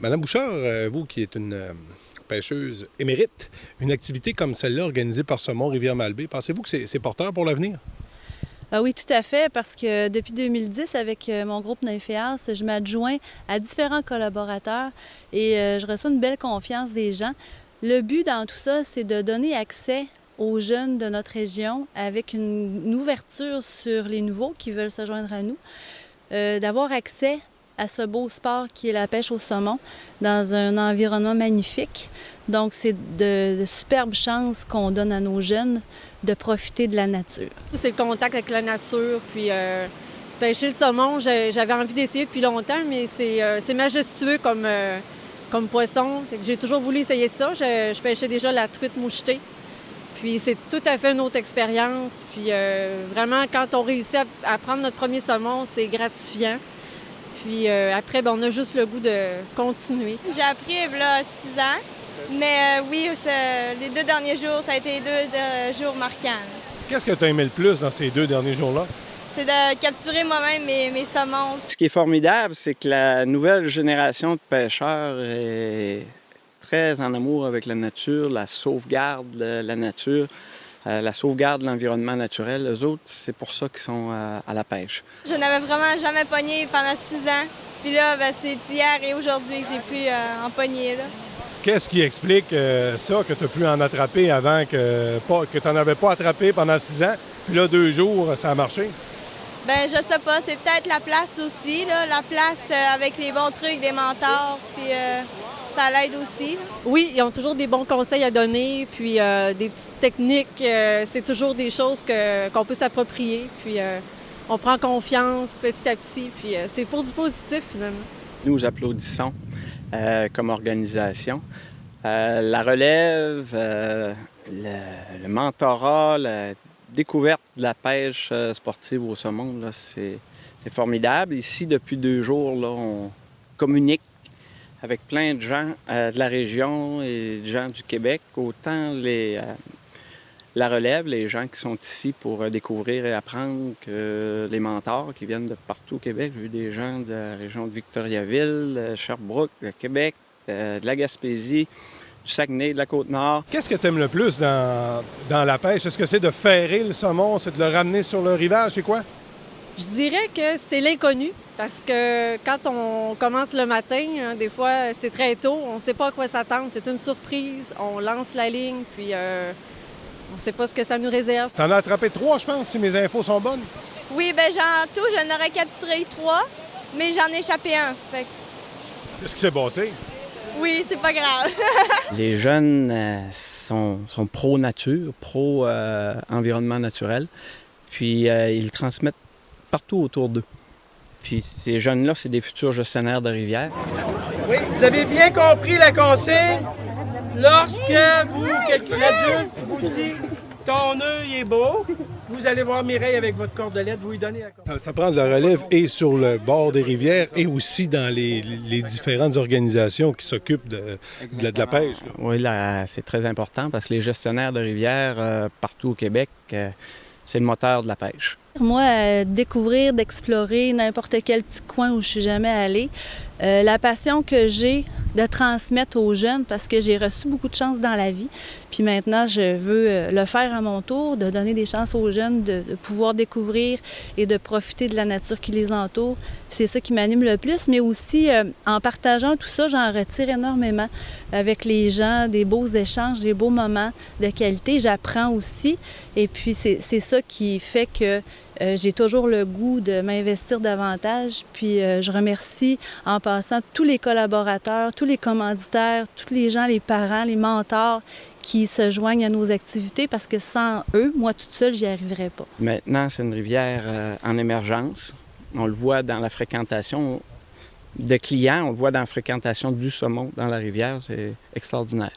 Madame Bouchard, vous qui êtes une pêcheuse émérite, une activité comme celle-là organisée par Saumon-Rivière-Malbaie, pensez-vous que c'est porteur pour l'avenir? Ah oui, tout à fait, parce que depuis 2010, avec mon groupe Nymphéas, je m'adjoins à différents collaborateurs et je reçois une belle confiance des gens. Le but dans tout ça, c'est de donner accès aux jeunes de notre région avec une ouverture sur les nouveaux qui veulent se joindre à nous, d'avoir accès à ce beau sport qui est la pêche au saumon dans un environnement magnifique. Donc, c'est de superbes chances qu'on donne à nos jeunes de profiter de la nature. C'est le contact avec la nature, puis pêcher le saumon, j'avais envie d'essayer depuis longtemps, mais c'est majestueux comme poisson. J'ai toujours voulu essayer ça. Je pêchais déjà la truite mouchetée. Puis c'est tout à fait une autre expérience. Puis vraiment, quand on réussit à prendre notre premier saumon, c'est gratifiant. Puis après, on a juste le goût de continuer. J'ai appris là 6 ans, mais oui, les 2 derniers jours, ça a été 2 jours marquants. Qu'est-ce que tu as aimé le plus dans ces 2 derniers jours-là? C'est de capturer moi-même mes saumons. Ce qui est formidable, c'est que la nouvelle génération de pêcheurs est très en amour avec la nature, la sauvegarde de la nature, la sauvegarde de l'environnement naturel. Eux autres, c'est pour ça qu'ils sont à la pêche. Je n'avais vraiment jamais pogné pendant 6 ans. Puis là, c'est hier et aujourd'hui que j'ai pu en pogner. Là. Qu'est-ce qui explique ça, que tu as pu en attraper avant que tu n'en avais pas attrapé pendant 6 ans, puis là, 2 jours, ça a marché? Ben je sais pas, c'est peut-être la place aussi, là, la place avec les bons trucs, des mentors, puis ça l'aide aussi. Là. Oui, ils ont toujours des bons conseils à donner, puis des petites techniques, c'est toujours des choses qu'on peut s'approprier, puis on prend confiance petit à petit, puis c'est pour du positif finalement. Nous applaudissons comme organisation. La relève, le mentorat, la découverte de la pêche sportive au saumon, là, c'est formidable. Ici, depuis 2 jours, là, on communique avec plein de gens de la région et de gens du Québec, autant la relève, les gens qui sont ici pour découvrir et apprendre, que les mentors qui viennent de partout au Québec. J'ai vu des gens de la région de Victoriaville, Sherbrooke, de Québec, de la Gaspésie, du Saguenay, de la Côte-Nord. Qu'est-ce que tu aimes le plus dans la pêche? Est-ce que c'est de ferrer le saumon, c'est de le ramener sur le rivage, c'est quoi? Je dirais que c'est l'inconnu, parce que quand on commence le matin, des fois c'est très tôt, on ne sait pas à quoi s'attendre, c'est une surprise, on lance la ligne, puis on ne sait pas ce que ça nous réserve. Tu en as attrapé 3, je pense, si mes infos sont bonnes. Oui, bien en tout, j'en aurais capturé 3, mais j'en ai échappé un. Fait... Qu'est-ce qui s'est passé? Oui, c'est pas grave. Les jeunes sont pro-nature, pro-environnement naturel, puis ils transmettent partout autour d'eux. Puis ces jeunes-là, c'est des futurs gestionnaires de rivières. Oui, vous avez bien compris la consigne. Lorsque l'adulte vous dit « ton œuf est beau », vous allez voir Mireille avec votre cordelette, vous lui donnez la cordelette. Ça prend de la relève et sur le bord des rivières et aussi dans les différentes organisations qui s'occupent de la pêche. Là. Oui, là, c'est très important parce que les gestionnaires de rivières partout au Québec, c'est le moteur de la pêche. Moi, découvrir, d'explorer n'importe quel petit coin où je suis jamais allée, la passion que j'ai de transmettre aux jeunes, parce que j'ai reçu beaucoup de chances dans la vie, puis maintenant je veux le faire à mon tour, de donner des chances aux jeunes de pouvoir découvrir et de profiter de la nature qui les entoure. C'est ça qui m'anime le plus, mais aussi en partageant tout ça, j'en retire énormément avec les gens, des beaux échanges, des beaux moments de qualité. J'apprends aussi, et puis c'est ça qui fait que j'ai toujours le goût de m'investir davantage, puis je remercie en passant tous les collaborateurs, tous les commanditaires, tous les gens, les parents, les mentors qui se joignent à nos activités parce que sans eux, moi toute seule, j'y arriverais pas. Maintenant, c'est une rivière en émergence. On le voit dans la fréquentation de clients, on le voit dans la fréquentation du saumon dans la rivière, c'est extraordinaire.